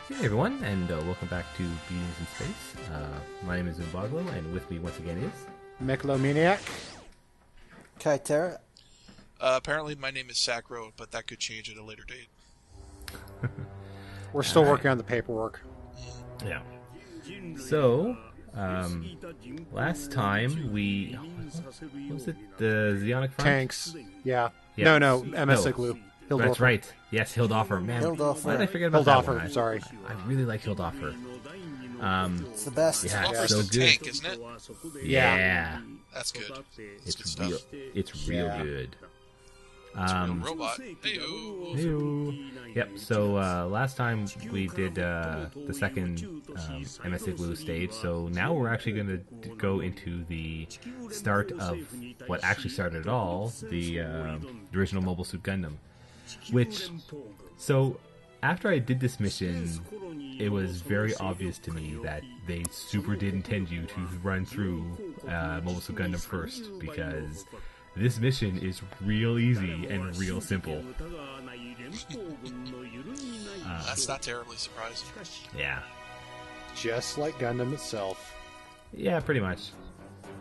Hey everyone, and welcome back to Beatings in Space. My name is Umbaglo, and with me once again is... Megalomaniac. Kaitera. Apparently my name is Sacro, but that could change at a later date. We're still working on the paperwork. Yeah. So, last time we... What was it? The Zeonic Front? Tanks. Yeah. Yeah. No, MS Igloo. Hildorfer. That's right. Yes, Hildoffer. Man, Hildoffer. why did I forget about that Hildoffer, one? sorry. I really like Hildoffer. It's the best. Yeah, Offer's so the good. tank, isn't it? Yeah. That's good. That's good It's real. stuff. It's real Yeah. good. It's a real robot. Hey-o. Hello. Yep, so last time we did the second MS Igloo stage, so now we're actually going to go into the start of what actually started it all, the original Mobile Suit Gundam. Which, so after I did this mission, it was very obvious to me that they super did intend you to run through Mobile Suit Gundam first, because this mission is real easy and real simple. That's not terribly surprising. Yeah. Just like Gundam itself. Yeah, pretty much.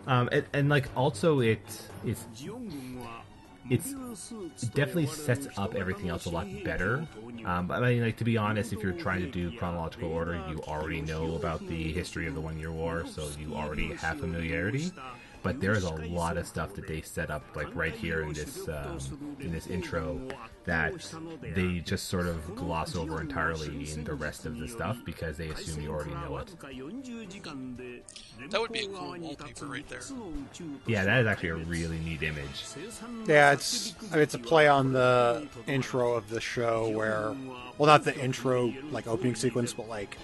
And like also it definitely sets up everything else a lot better. But I mean, like, to be honest, if you're trying to do chronological order, you already know about the history of the 1 Year War, so you already have familiarity. But there is a lot of stuff that they set up, like right here in this intro, that they just sort of gloss over entirely in the rest of the stuff because they assume you already know it. That would be a cool wallpaper right there. Yeah, that is actually a really neat image. Yeah, it's a play on the intro of the show where, well, not the intro, like, opening sequence, but, like,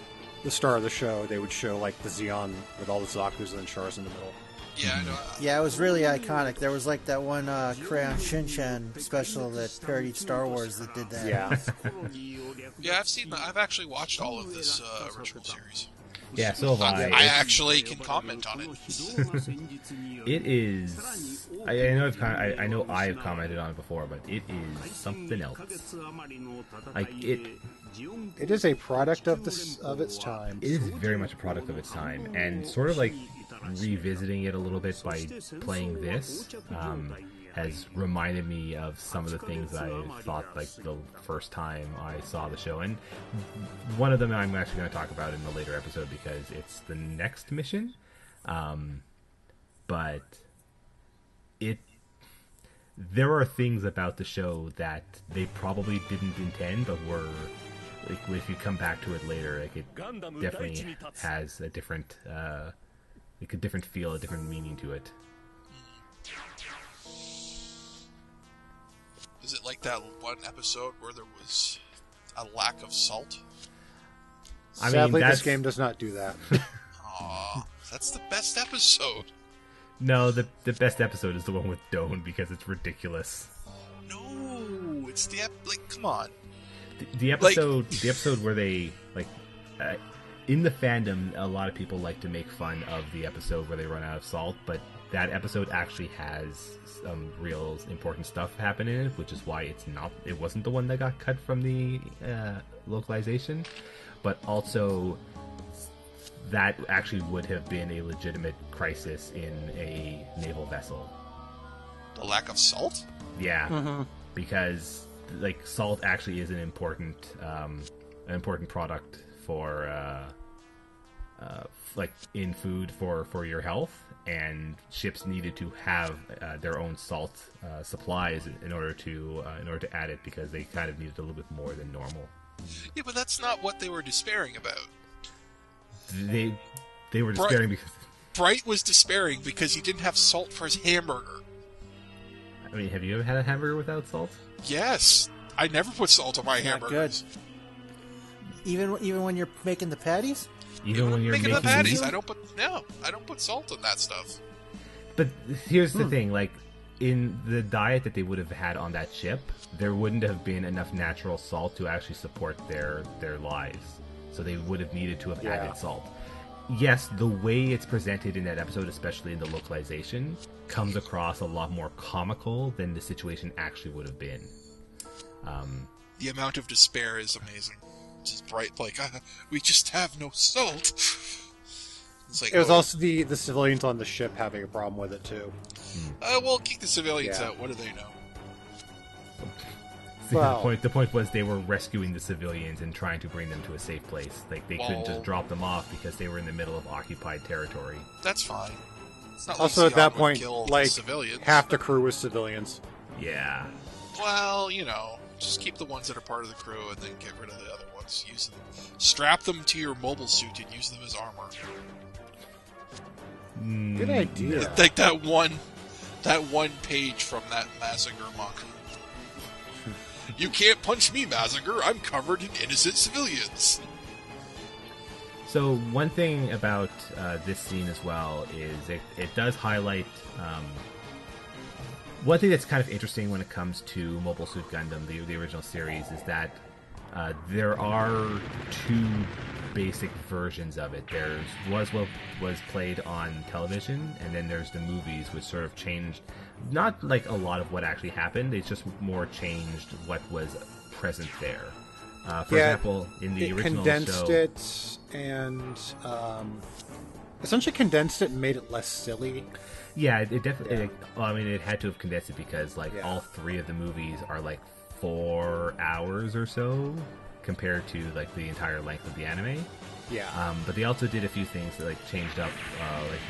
the start of the show, they would show, like, the Zeon with all the Zakus and then Chars in the middle. Yeah, I know. Yeah, it was really iconic. There was like that one Crayon Shinchan special that parodied Star Wars that did that. Yeah. Yeah, I've actually watched all of this original series. Yeah, so have I. I actually can comment on it. It is. I know I've commented on it before, but it is something else. Like it. It is a product of its time. It is very much a product of its time, and sort of like revisiting it a little bit by playing this has reminded me of some of the things I thought like the first time I saw the show, and one of them I'm actually going to talk about in a later episode because it's the next mission. But there are things about the show that they probably didn't intend, but were, like, if you come back to it later, like, it definitely has a different like a different feel, a different meaning to it. Is it like that one episode where there was a lack of salt? Sadly, this game does not do that. Aw, that's the best episode. No, the best episode is the one with Doan because it's ridiculous. No, it's come on. The episode where they in the fandom, a lot of people like to make fun of the episode where they run out of salt, but that episode actually has some real important stuff happen in it, which is why it wasn't the one that got cut from the localization, but also that actually would have been a legitimate crisis in a naval vessel. The lack of salt? Yeah, because like salt actually is an important product for like in food for your health, and ships needed to have their own salt supplies in order to add it because they kind of needed a little bit more than normal. Yeah, but that's not what they were despairing about. They were despairing because Bright was despairing because he didn't have salt for his hamburger. I mean, have you ever had a hamburger without salt? Yes, I never put salt on my hamburgers. Good. Even when you're making the patties? Even when you're making the patties, these? I don't put salt on that stuff. But here's the thing, like, in the diet that they would have had on that ship, there wouldn't have been enough natural salt to actually support their lives. So they would have needed to have added salt. Yes, the way it's presented in that episode, especially in the localization, comes across a lot more comical than the situation actually would have been. The amount of despair is amazing. just bright, like, we just have no salt. It's like, It was also the civilians on the ship having a problem with it too. well, kick the civilians Yeah. out. What do they know? Well- the point was they were rescuing the civilians and trying to bring them to a safe place. Like they couldn't just drop them off because they were in the middle of occupied territory. That's fine. It's not Also, like at that Siak would point, kill like civilians. half the crew was civilians. Yeah. Well, just keep the ones that are part of the crew and then get rid of the other ones. Use them, strap them to your mobile suit and use them as armor. Good idea. Like that one page from that Mazinger manga. You can't punch me, Mazinger. I'm covered in innocent civilians. So one thing about this scene as well is it does highlight one thing that's kind of interesting when it comes to Mobile Suit Gundam, the original series, is that there are two basic versions of it. There's what was played on television, and then there's the movies, which sort of changed, not like a lot of what actually happened, it's just more changed what was present there. For example, in the it original condensed show, it and essentially condensed it and made it less silly. yeah, it definitely. I mean, it had to have condensed it because Yeah. all three of the movies are like 4 hours or so compared to like the entire length of the anime. Yeah. But they also did a few things that like changed up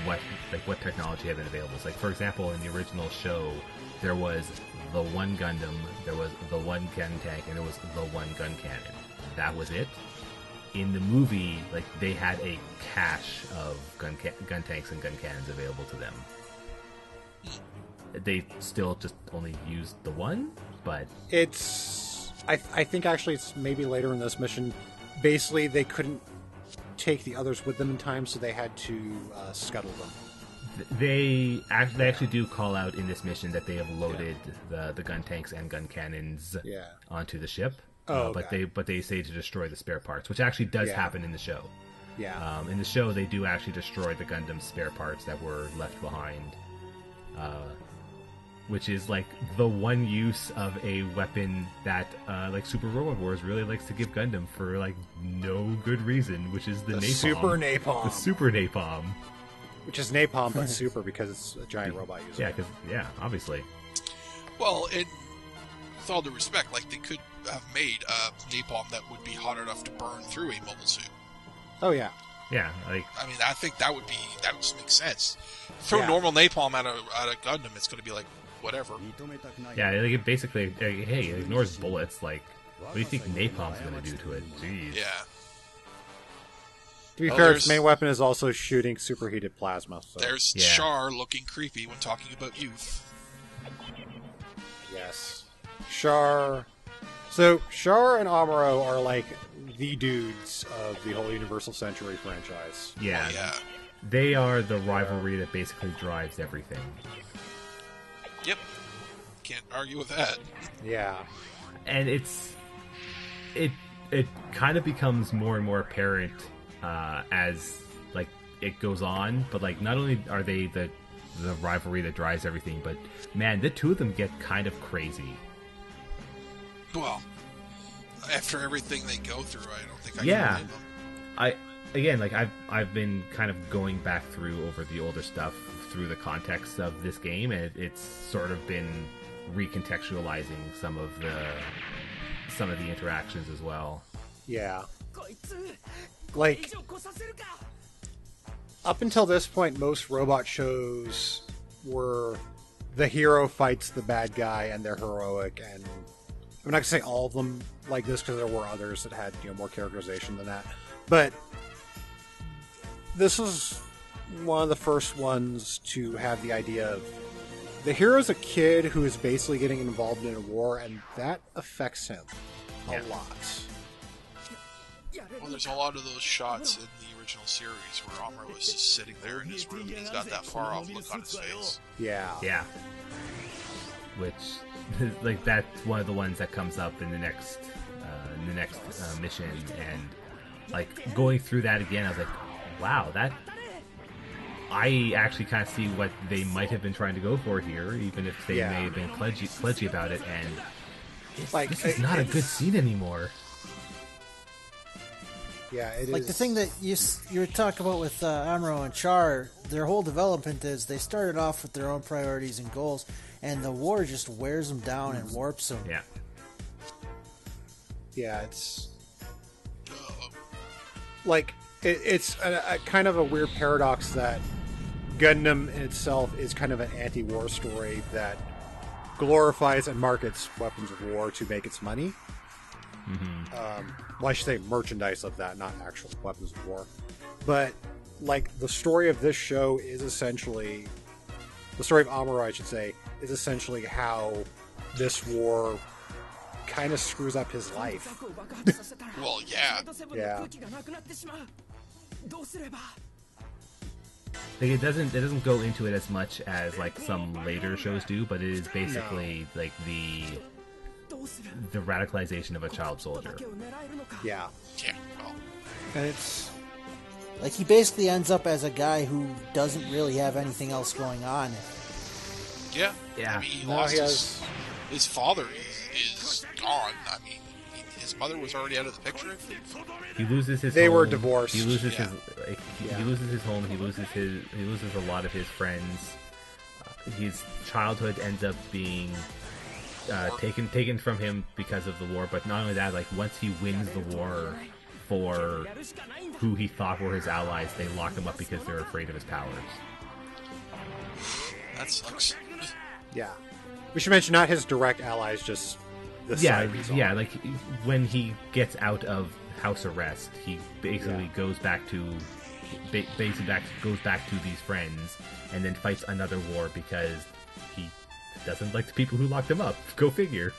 what technology had been available. So, like for example, in the original show, there was the one Gundam, there was the one gun tank, and there was the one gun cannon. That was it. In the movie, like they had a cache of gun tanks and gun cannons available to them. They still just only used the one, but It's I think actually it's maybe later in this mission. Basically, they couldn't take the others with them in time, so they had to scuttle them. they actually do call out in this mission that they have loaded the gun tanks and gun cannons Yeah. onto the ship. Oh, but okay. they say to destroy the spare parts, which actually does Yeah. happen in the show. Yeah. In the show, they do actually destroy the Gundam spare parts that were left behind, which is like the one use of a weapon that like Super Robot Wars really likes to give Gundam for like no good reason, which is the napalm. super napalm. The super napalm. Which is napalm, but super because it's a giant robot user. Yeah, obviously. Well, and with all due respect, like they could have made napalm that would be hot enough to burn through a mobile suit. Oh yeah. Yeah, like I mean, I think that would just make sense. Throw Yeah. normal napalm at a Gundam, it's going to be like whatever. yeah, like it basically, hey, it ignores bullets. Like, what do you think napalm's gonna do to it? Jeez. Yeah. To be Oh, fair, its there's- main weapon is also shooting superheated plasma. So There's Yeah. Char looking creepy when talking about youth. yes, Char. So Char and Amuro are like the dudes of the whole Universal Century franchise. Yeah, Oh, yeah. they are the rivalry that basically drives everything. Yep. Can't argue with that. Yeah. And it kind of becomes more and more apparent as like it goes on. But like, not only are they the rivalry that drives everything, but man, the two of them get kind of crazy. Well, after everything they go through, I don't think I Yeah. can blame them. I've been kind of going back through over the older stuff through the context of this game, and it's sort of been recontextualizing some of the interactions as well. Yeah. Like, up until this point, most robot shows were the hero fights the bad guy and they're heroic. And I'm not going to say all of them like this because there were others that had more characterization than that. But this is one of the first ones to have the idea of the hero's a kid who is basically getting involved in a war, and that affects him a lot. Well, there's a lot of those shots in the original series where Amuro was just sitting there in his room and he's got that far off look on his face. Yeah. Yeah. Which, like, that's one of the ones that comes up in the next mission, and like going through that again, I was like, wow, that. I actually kind of see what they might have been trying to go for here, even if they Yeah. may have been pledgy about it, and Like, this is not a good scene anymore. Yeah, it Like is. the thing that you were talking about with Amuro and Char, their whole development is they started off with their own priorities and goals, and the war just wears them down and warps them. Yeah. Yeah, it's like it's a kind of a weird paradox that Gundam in itself is kind of an anti-war story that glorifies and markets weapons of war to make its money. Well, I should say merchandise of that, not actual weapons of war. But like the story of this show is essentially the story of Amuro, I should say, is essentially how this war kind of screws up his life. Well, yeah. Yeah. Like it doesn't go into it as much as like some later shows do, but it is basically like the radicalization of a child soldier. Yeah. Yeah. Well, And it's Like he basically ends up as a guy who doesn't really have anything else going on. yeah. Yeah. I mean, he No, lost he his father is gone. I mean, his mother was already out of the picture. I think. He loses his. They home. were divorced. He loses Yeah. his. Like, Yeah. He loses his home. He loses a lot of his friends. His childhood ends up being taken from him because of the war. But not only that, like once he wins the war for who he thought were his allies, they lock him up because they're afraid of his powers. That sucks. yeah. We should mention not his direct allies, just the Yeah, side he's on. yeah. Like when he gets out of house arrest, he basically goes back to goes back to these friends, and then fights another war because he doesn't like the people who locked him up. Go figure.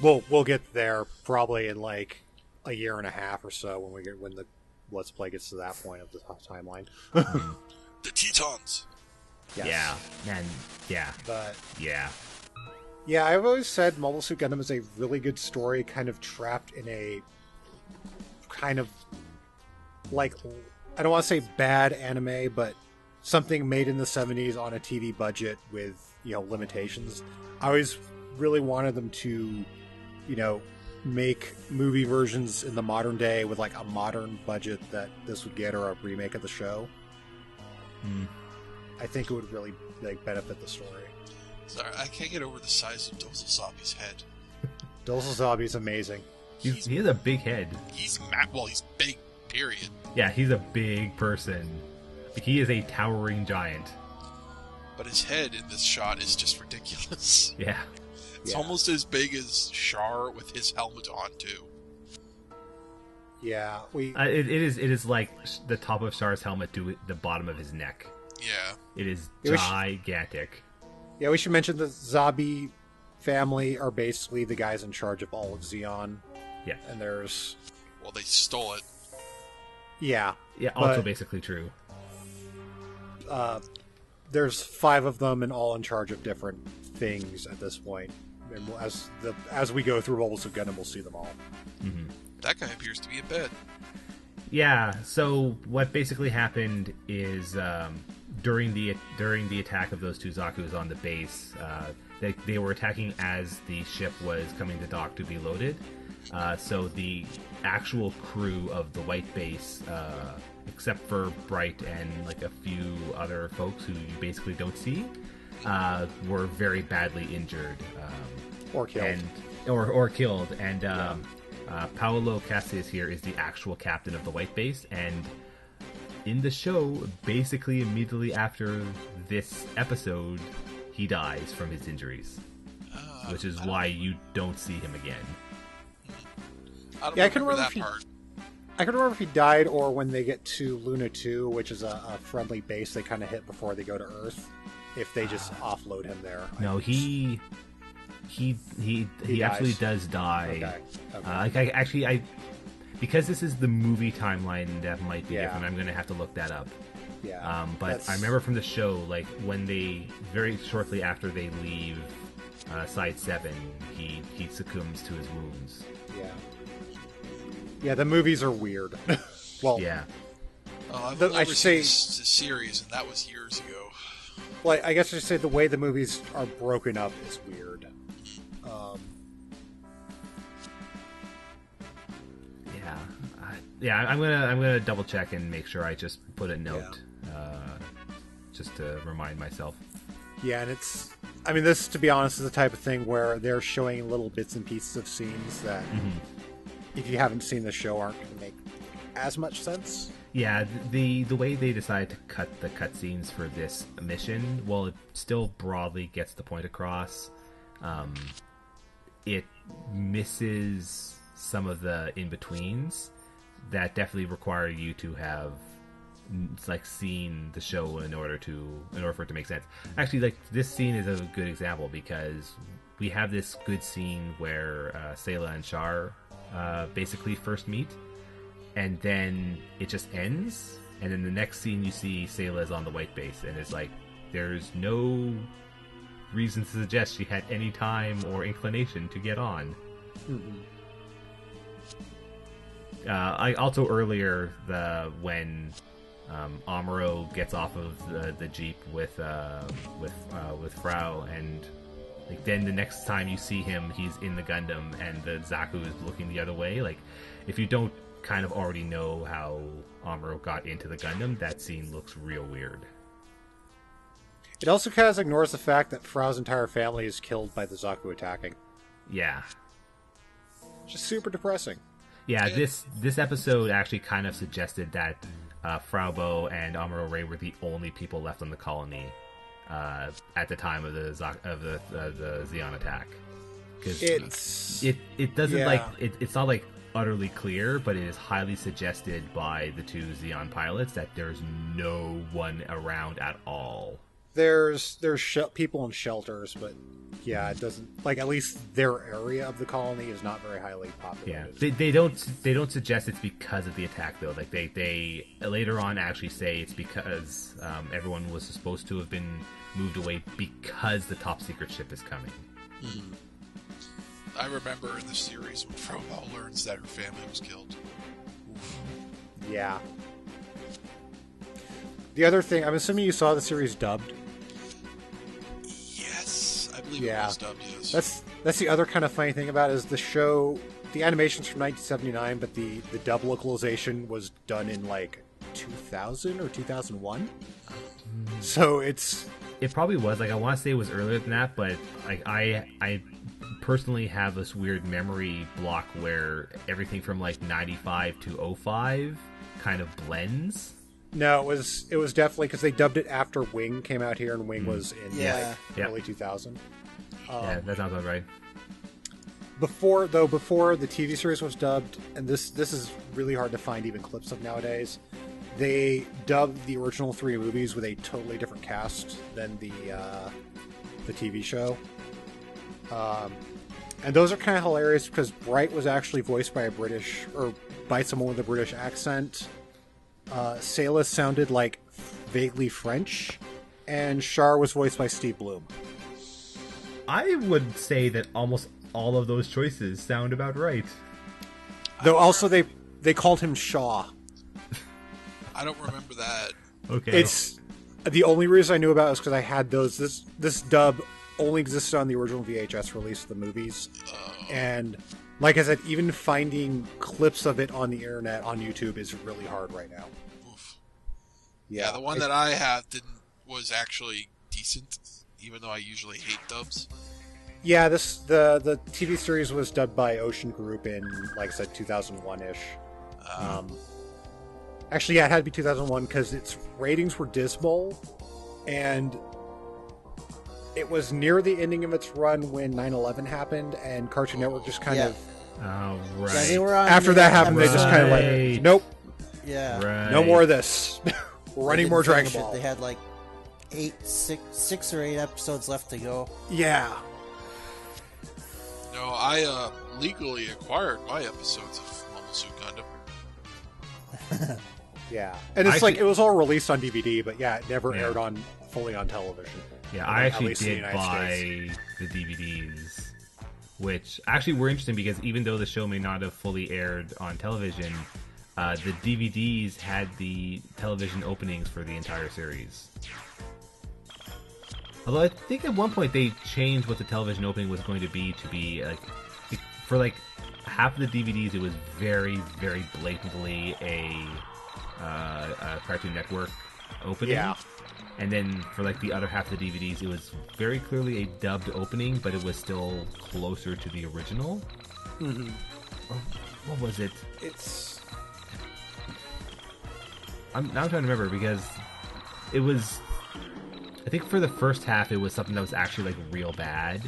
We'll get there probably in like a year and a half or so when the Let's Play gets to that point of the timeline. The Tetons. Yes. Yeah, and yeah, But yeah. I've always said Mobile Suit Gundam is a really good story, kind of trapped in a kind of like, I don't want to say bad anime, but something made in the 70s on a TV budget with, limitations. I always really wanted them to, make movie versions in the modern day with like a modern budget that this would get, or a remake of the show. I think it would really benefit the story. Sorry, I can't get over the size of Dozelsabi's head. Dozalzabi is amazing. He has a big head. He's he's big. Period. Yeah, he's a big person. He is a towering giant. But his head in this shot is just ridiculous. Yeah. It's Yeah. almost as big as Char with his helmet on too. Yeah, It is like the top of Char's helmet to the bottom of his neck. Yeah. It is It was- gigantic. we should mention the Zabi family are basically the guys in charge of all of Xeon, Yeah. and there's Well, they stole it. Yeah, also but- basically true. there's 5 of them, and all in charge of different things at this point. And as we go through Mobile Suit Gundam, we'll see them all. That guy appears to be in bed. Yeah, so what basically happened is during the attack of those two Zaku's on the base, they were attacking as the ship was coming to dock to be loaded. So the actual crew of the White Base, except for Bright and like a few other folks who you basically don't see, were very badly injured. Or killed. Or killed. And Paolo Cassis here is the actual captain of the White Base, and in the show, basically immediately after this episode, he dies from his injuries, which is why you don't see him again. I don't Yeah, I can remember remember that if part. I can remember if he died, or when they get to Luna 2, which is a friendly base they kind of hit before they go to Earth, if they just offload him there. No, he absolutely does die. Okay. Because this is the movie timeline, that might be Yeah. different. I'm gonna have to look that up. Yeah. But that's- I remember from the show, like when they very shortly after they leave Side 7, he succumbs to his wounds. Yeah. Yeah, the movies are weird. Well, Yeah. Oh, I've I never should seen say- this series, and that was years ago. well, I guess I should say the way the movies are broken up is weird. Yeah. Yeah, I'm gonna double check and make sure I just put a note, just to remind myself. Yeah, and I mean, this, to be honest, is the type of thing where they're showing little bits and pieces of scenes that, if you haven't seen the show, aren't going to make as much sense. Yeah, the way they decided to cut the cutscenes for this mission, while it still broadly gets the point across, it misses some of the in-betweens that definitely require you to have seen the show in order for it to make sense. Actually, this scene is a good example because we have this good scene where Sayla and Char basically first meet, and then it just ends, and then the next scene you see Sayla is on the white base, and it's like there's no reason to suggest she had any time or inclination to get on. I also earlier when Amuro gets off of the jeep with Frau, and then the next time you see him, he's in the Gundam, and the Zaku is looking the other way. If you don't kind of already know how Amuro got into the Gundam, that scene looks real weird. It also kind of ignores the fact that Frau's entire family is killed by the Zaku attacking. Yeah. Just super depressing. Yeah, this episode actually kind of suggested that Frau Bo and Amuro Ray were the only people left on the colony at the time of the Zeon attack. Because it doesn't it's not utterly clear, but it is highly suggested by the two Zeon pilots that there's no one around at all. There's people in shelters, but yeah, it doesn't, at least their area of the colony is not very highly populated. Yeah, they don't suggest it's because of the attack though. They later on actually say it's because everyone was supposed to have been moved away because the top secret ship is coming. Mm-hmm. I remember in the series when Frau learns that her family was killed. Oof. Yeah. The other thing, I'm assuming you saw the series dubbed. Yes, I believe it was dubbed. Yes. That's the other kind of funny thing about it, is the show. The animation's from 1979, but the dub localization was done in 2000 or 2001. So it probably was I want to say it was earlier than that, but I personally have this weird memory block where everything from 95 to 05 kind of blends. No, it was definitely because they dubbed it after Wing came out here, and Wing was in early 2000. Yeah, that sounds about right. Before the TV series was dubbed, and this is really hard to find even clips of nowadays, they dubbed the original 3 movies with a totally different cast than the TV show. And those are kind of hilarious because Bright was actually voiced by by someone with a British accent. Sayla sounded vaguely French, and Char was voiced by Steve Bloom. I would say that almost all of those choices sound about right. Though also they called him Shaw. I don't remember that. Okay. It's the only reason I knew about it is because I had those. This dub only existed on the original VHS release of the movies, and like I said, even finding clips of it on the internet on YouTube is really hard right now. Oof. Yeah, the one that I have was actually decent, even though I usually hate dubs. Yeah, the TV series was dubbed by Ocean Group in, like I said, 2001-ish. Actually, yeah, it had to be 2001 because its ratings were dismal, and it was near the ending of its run when 9/11 happened, and Cartoon Network just kind of... Oh, right. Yeah, they were on after that happened, they just kind of nope. Yeah. Right. No more of this. We're running more Dragon Ball. They had 6 or 8 episodes left to go. Yeah. No, I legally acquired my episodes of Mobile Suit Gundam. Yeah, and it's it was all released on DVD, but yeah, it never aired fully on television. Yeah, I actually did buy the DVDs, which actually were interesting because even though the show may not have fully aired on television, the DVDs had the television openings for the entire series. Although I think at one point they changed what the television opening was going to be for half of the DVDs, it was very, very blatantly a Cartoon Network opening. Yeah. And then for like the other half of the DVDs, it was very clearly a dubbed opening, but it was still closer to the original. Mm-hmm. What was it? It's I'm trying to remember because it was. I think for the first half, it was something that was actually like real bad.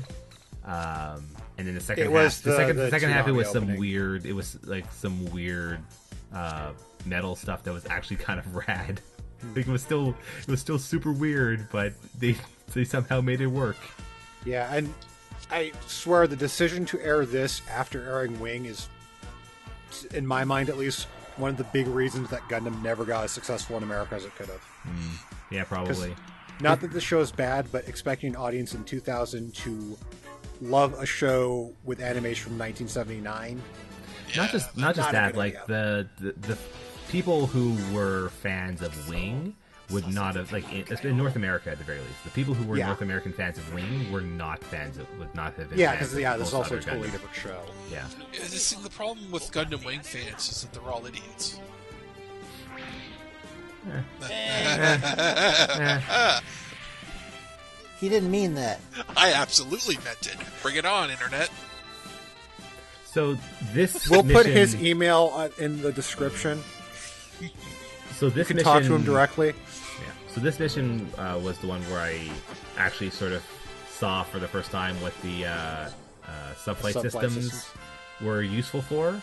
And then the second It half, was the second half, it was Toonami some opening. weird. It was like some weird metal stuff that was actually kind of rad. Like it was still super weird, but they somehow made it work. yeah, and I swear the decision to air this after airing Wing is, in my mind at least, one of the big reasons that Gundam never got as successful in America as it could have. Yeah, probably. Not that the show is bad, but expecting an audience in 2000 to love a show with animation from 1979. Not just not a that. good Like idea. the people who were fans of Wing would not have like in North America at the very least. The people who were Yeah. North American fans of Wing were not fans of would not have been. Yeah, fans because of this most is also a other totally Gundam. different show. Yeah. The problem with Gundam Wing fans is that they're all idiots. He didn't mean that. I absolutely meant it. Bring it on, Internet. So this We'll put mission- his email in the description. So this You can mission, talk to him directly. Yeah. So this mission was the one where I actually sort of saw for the first time what the subflight Subflight systems systems. were useful for.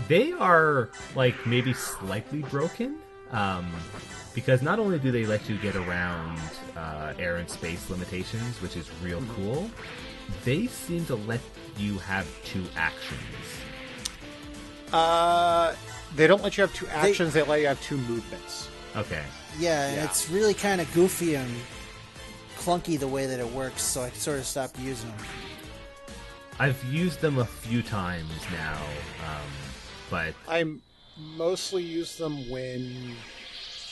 They are like maybe slightly broken because not only do they let you get around air and space limitations, which is real cool, they seem to let you have two actions. They don't let you have two actions, they let you have two movements. Okay. Yeah, and Yeah. it's really kind of goofy and clunky the way that it works, so I sort of stopped using them. I've used them a few times now, but I mostly use them when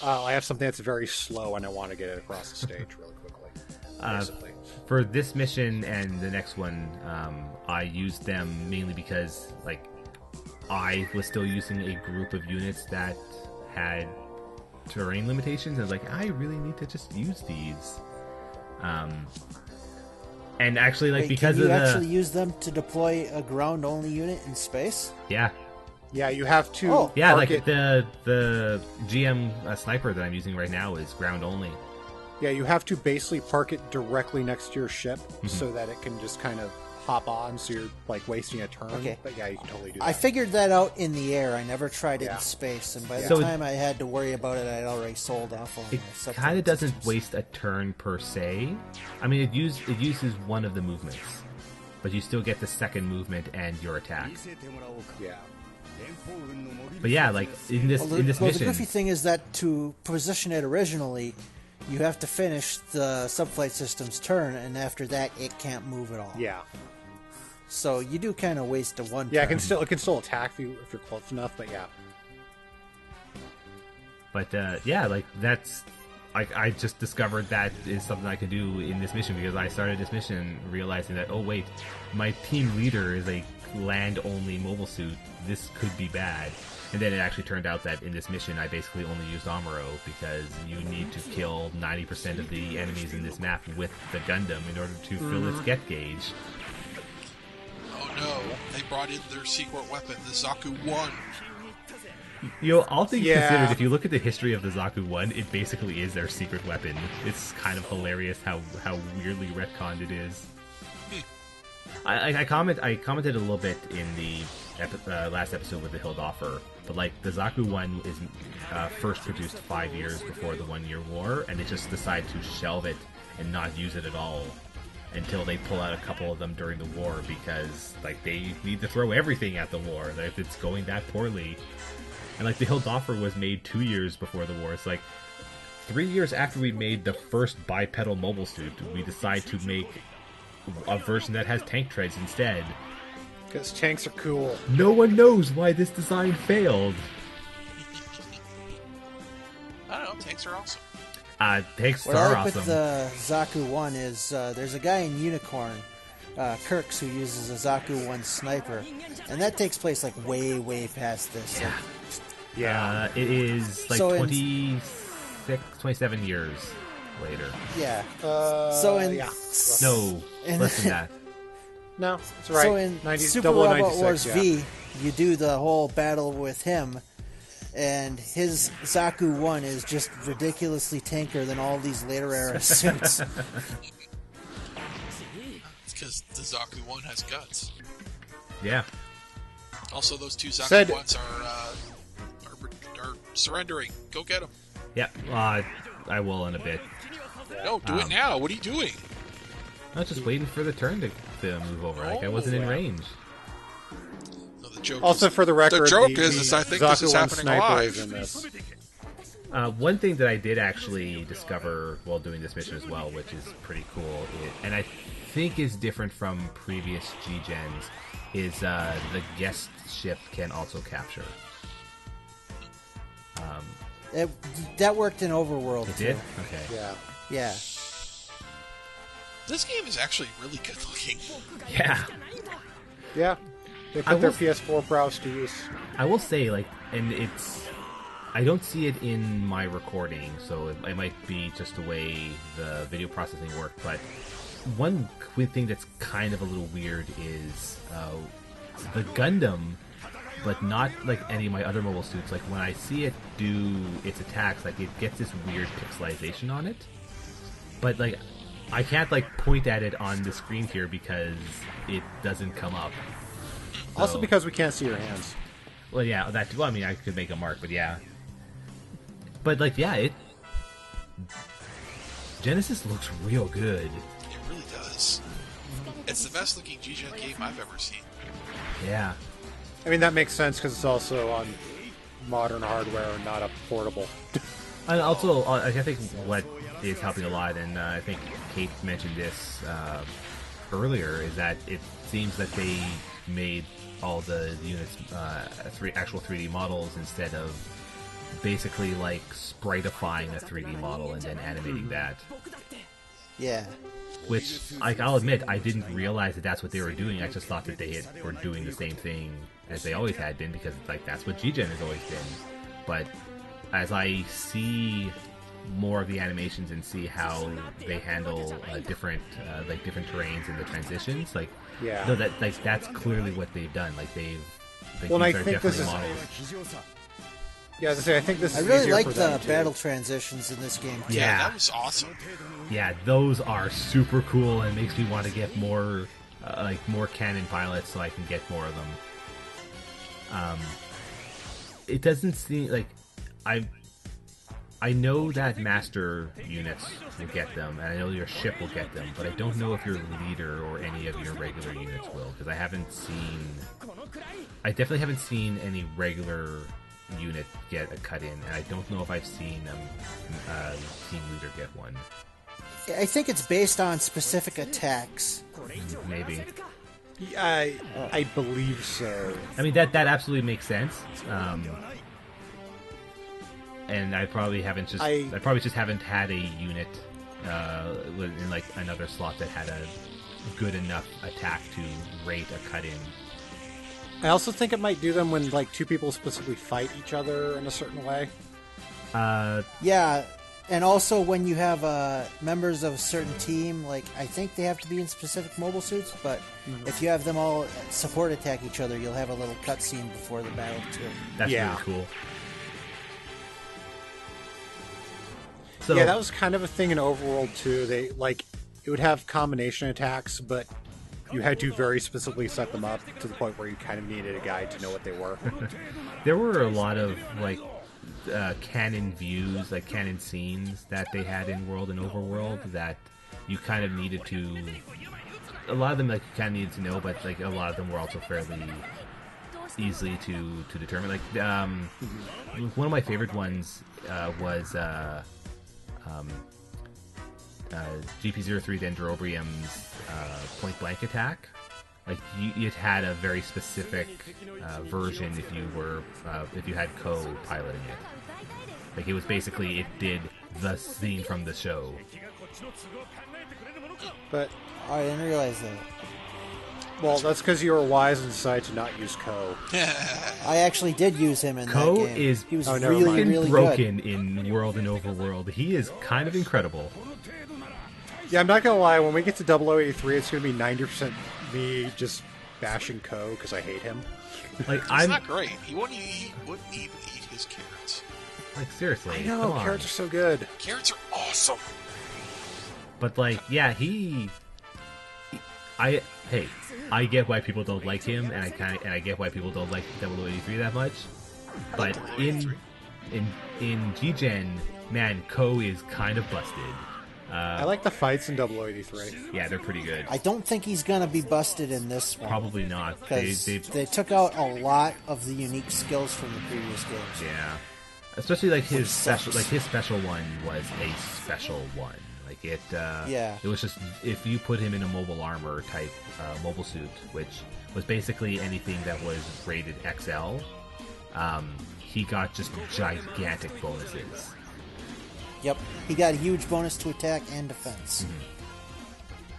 I have something that's very slow and I want to get it across the stage really quickly. Basically. for this mission and the next one, I used them mainly because, like, I was still using a group of units that had terrain limitations. I was like, I really need to just use these. And actually, like, Wait, because can of you the actually use them to deploy a ground-only unit in space? yeah, Yeah, you have to. Oh. yeah, park like it- the GM sniper that I'm using right now is ground only. Yeah, you have to basically park it directly next to your ship Mm-hmm. so that it can just kind of hop on, so you're like wasting a turn. Okay. But yeah, you can totally do that. I figured that out in the air. I never tried it Yeah. in space, and by the So- time I had to worry about it, I'd already sold off on It the kind of subflight doesn't systems. waste a turn per se. I mean, it uses one of the movements, but you still get the second movement and your attack. Yeah. But yeah, like in this Well, in this the mission, goofy thing is that to position it originally, you have to finish the subflight system's turn, and after that, it can't move at all. Yeah. So you do kind of waste a one. Yeah, turn. it can still attack if you're close enough, but yeah. but yeah, like that's like I just discovered that is something I could do in this mission because I started this mission realizing that, oh wait, my team leader is a land only mobile suit. This could be bad. And then it actually turned out that in this mission I basically only used Amuro because you need to kill 90% of the enemies in this map with the Gundam in order to fill its get gauge. Oh no, they brought in their secret weapon, the Zaku 1. You know, all things Yeah. considered, if you look at the history of the Zaku 1, it basically is their secret weapon. It's kind of hilarious how weirdly retconned it is. I commented a little bit in the last episode with the Hildoffer, but like the Zaku 1 is first produced 5 years before the 1 Year War, and they just decide to shelve it and not use it at all until they pull out a couple of them during the war because like they need to throw everything at the war if it's going that poorly. And like the Hildoffer was made 2 years before the war. It's like 3 years after we made the first bipedal mobile suit, we decide to make a version that has tank treads instead. Because tanks are cool. No one knows why this design failed. I don't know, tanks are awesome. Tanks What I are like awesome. with the Zaku 1 is there's a guy in Unicorn Kirks, who uses a Zaku 1 sniper, and that takes place like way past this. Like, Yeah. It is like So in- 27 years later. yeah. So in yeah. No, And- less than that. No, it's right. So in 90, Super double Robot 96, Wars yeah. V, you do the whole battle with him, and his Zaku 1 is just ridiculously tanker than all these later era suits. It's because the Zaku 1 has guts. Yeah. Also, those two Zaku Said- 1s are surrendering. Go get them. Yeah. I will in a bit. No, do it now. What are you doing? I was just waiting for the turn to move over. Like I wasn't in range. No, the joke Also, is, for the record, the joke the is I think this Zaku is 1 happening sniper is live. in this. One thing that I did actually discover while doing this mission as well, which is pretty cool, and I think is different from previous G-Gens, is the guest ship can also capture. That worked in Overworld It too. did? Okay. Yeah. Yeah. This game is actually really good looking. Yeah. Yeah. They I put their will- PS4 browse to use. I will say, like, and I don't see it in my recording, so it might be just the way the video processing worked, but one weird thing that's kind of a little weird is the Gundam, but not like any of my other mobile suits. Like, when I see it do its attacks, like, it gets this weird pixelization on it. But, like, I can't, like, point at it on the screen here because it doesn't come up. Also So- because we can't see your hands. Well, yeah, I mean, I could make a mark, but yeah. But, like, yeah, Genesis looks real good. It really does. It's the best looking G-Gen game I've ever seen. Yeah. I mean, that makes sense because it's also on modern hardware and not a portable. And also, I think what is helping a lot, and I think Kate mentioned this earlier, is that it seems that they made all the units actual 3D models instead of basically like spritifying a 3D model and then animating that. Yeah. Which, like, I'll admit, I didn't realize that that's what they were doing. I just thought that they were doing the same thing as they always had been, because, like, that's what G-Gen has always been. But as I see more of the animations and see how they handle different terrains and the transitions, like, Yeah. no, that's clearly what they've done. Like, these Well, and I are think this definitely is- models. Yeah, as I say, I think this I is really easier like for the them, too. battle transitions in this game too. Yeah. That was awesome. Yeah, those are super cool and makes me want to get more, more cannon pilots so I can get more of them. It doesn't seem like I know that master units will get them, and I know your ship will get them, but I don't know if your leader or any of your regular units will, because I definitely haven't seen any regular unit get a cut in, and I don't know if I've seen team leader get one. I think it's based on specific attacks. Maybe. I believe so. I mean, that absolutely makes sense. And I probably haven't I probably just haven't had a unit in like another slot that had a good enough attack to rate a cut in. I also think it might do them when like two people specifically fight each other in a certain way. Yeah, and also when you have members of a certain team, like I think they have to be in specific mobile suits, but if you have them all support attack each other, you'll have a little cutscene before the battle too. That's Yeah. really cool. So, Yeah, that was kind of a thing in Overworld too. They like it would have combination attacks, but you had to very specifically set them up to the point where you kind of needed a guide to know what they were. there were a lot of like canon views, like canon scenes that they had in World and Overworld that you kind of needed to. A lot of them like you kind of needed to know, but like a lot of them were also fairly easily to determine. Like one of my favorite ones was GP03 Dendrobrium's point blank attack. Like it had a very specific version if you had Ko piloting it. Like it was basically it did the scene from the show. But Oh, I didn't realize that. Well, that's because you were wise and decided to not use Ko. I actually did use him in Ko that game. is He was never really, mind. really broken good. in World and Overworld. He is kind of incredible. Yeah, I'm not going to lie. When we get to 0083, it's going to be 90% me just bashing Ko because I hate him. Like He's not great. He wouldn't even eat his carrots. like seriously. I know, come on. carrots are so good. Carrots are awesome. But like, yeah, I get why people don't like him, and I get why people don't like 0083 that much. But in G-Gen, man, Ko is kind of busted. I like the fights in 0083. Yeah, they're pretty good. I don't think he's going to be busted in this one. Probably not. Because they took out a lot of the unique skills from the previous games. Yeah, especially like his sucks. special one was a special one. Like it. Yeah. It was just if you put him in a mobile armor type mobile suit, which was basically anything that was rated XL, he got just gigantic bonuses. Yep. He got a huge bonus to attack and defense.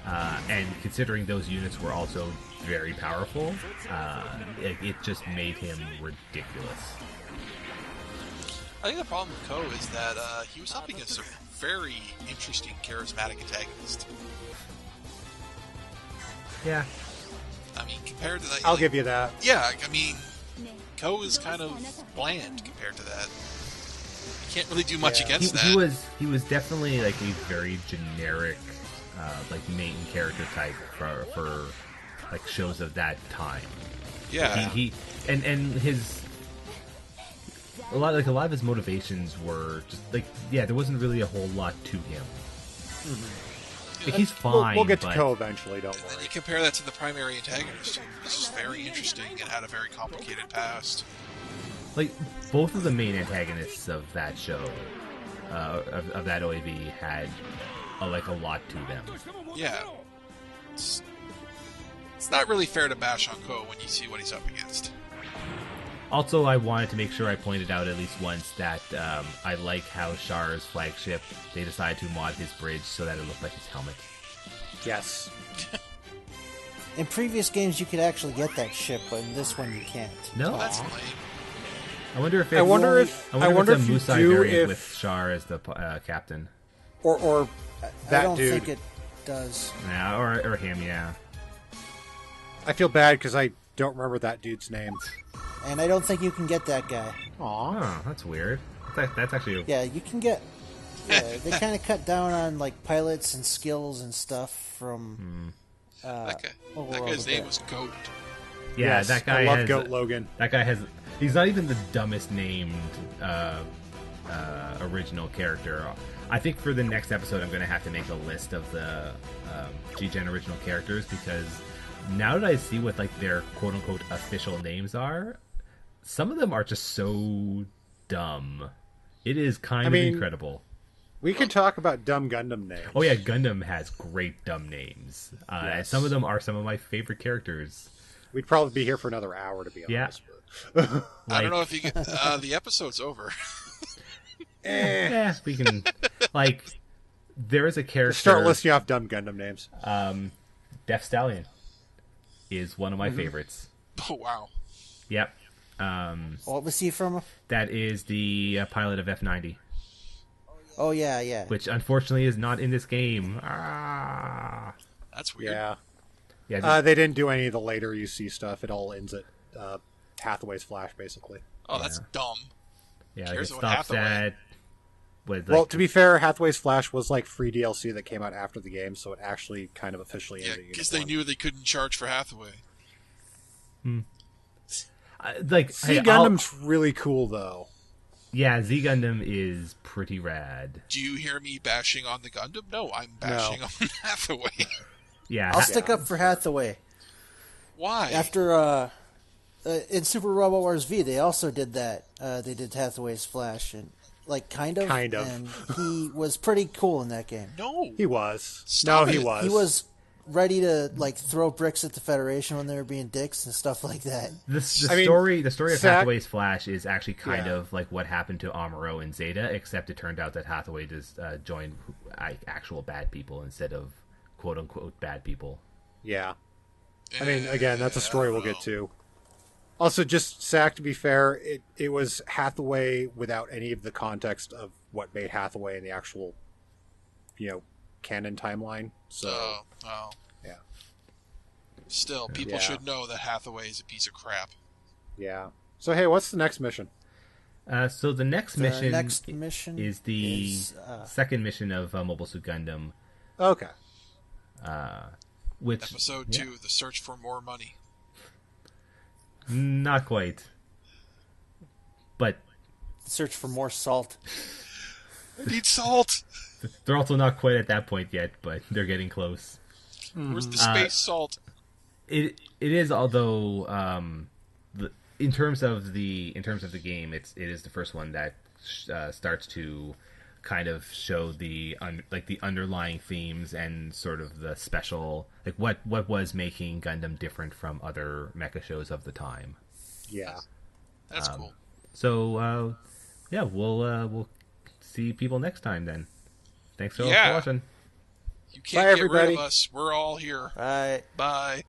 And considering those units were also very powerful, it just made him ridiculous. I think the problem with Ko is that he was up against a very interesting, charismatic antagonist. Yeah. I mean, compared to that... I'll give you that. Yeah, I mean, Ko is kind of bland compared to that. You can't really do much against that. He was definitely like a very generic, like main character type for like shows of that time. Yeah. He and his a lot of his motivations were just like there wasn't really a whole lot to him. Mm-hmm. Like, he's fine. We'll get to but, Ko eventually. Don't And then worry. you compare that to the primary antagonist, who was very interesting and had a very complicated past. Like both of the main antagonists of that show, of that OAV, had a lot to them. Yeah. It's not really fair to bash on Ko when you see what he's up against. Also, I wanted to make sure I pointed out at least once that I like how Char's flagship, they decided to mod his bridge so that it looked like his helmet. Yes. In previous games, you could actually get that ship, but in this one, you can't. No, Well, that's lame. I wonder if I wonder if it's a you Musai do variant if with Char as the captain. or that I don't dude. think it does. Yeah, or him. Yeah. I feel bad because I don't remember that dude's name. And I don't think you can get that guy. Aw. Oh, that's weird. That's actually Yeah, you can get... Yeah, they kind of cut down on like pilots and skills and stuff from... That overall guy's a name bit. was Goat. yeah. Yes, That guy I love has Goat Logan. that guy has. He's not even the dumbest named original character. I think for the next episode, I'm going to have to make a list of the G-Gen original characters because now that I see what like their quote-unquote official names are, some of them are just so dumb. It is kind of incredible. We could talk about dumb Gundam names. Oh yeah, Gundam has great dumb names. And Yes. some of them are some of my favorite characters. We'd probably be here for another hour, to be Yeah. honest. I don't know if you get... the episode's over. Yeah, we can like. There is a character. Start listing off dumb Gundam names. Death Stallion is one of my favorites. Oh, wow. Yep. What was he from? That is the pilot of F90, Oh, yeah, yeah. which unfortunately is not in this game. Ah. That's weird. Yeah. Yeah. They didn't do any of the later UC stuff. It all ends at Hathaway's Flash, basically. Oh, that's dumb. yeah. It cares what stops Hathaway- at. With, Well, to be fair, Hathaway's Flash was like free DLC that came out after the game, so it actually kind of officially Yeah, ended. because they knew they couldn't charge for Hathaway. Z Gundam's really cool, though. Yeah, Z Gundam is pretty rad. Do you hear me bashing on the Gundam? No, I'm bashing on Hathaway. Yeah. I'll stick up for Hathaway. Why? After, in Super Robot Wars V, they also did that. They did Hathaway's Flash, and kind of. And he was pretty cool in that game. No. He was. Stop no, he it. was. He was ready to, throw bricks at the Federation when they were being dicks and stuff like that. The story of Zack- Hathaway's Flash is actually kind of like what happened to Amuro and Zeta, except it turned out that Hathaway just joined actual bad people instead of quote-unquote bad people. Yeah. I mean, again, that's a story we'll get to. Also, just SAC, to be fair, it was Hathaway without any of the context of what made Hathaway in the actual, canon timeline. So, yeah. Still, people should know that Hathaway is a piece of crap. Yeah. So, hey, what's the next mission? So the next mission is the second mission of Mobile Suit Gundam. Okay. Which Episode 2, The Search for More Money. Not quite. But search for more salt. I need salt. They're also not quite at that point yet, but they're getting close. Where's the space salt? It is, although in terms of the game, it is the first one that starts to kind of show the underlying themes and sort of the special, like what was making Gundam different from other mecha shows of the time. Yeah, that's cool. So we'll see people next time then. Thanks for watching. You can't Bye, get everybody. rid of us. We're all here. Bye. Bye.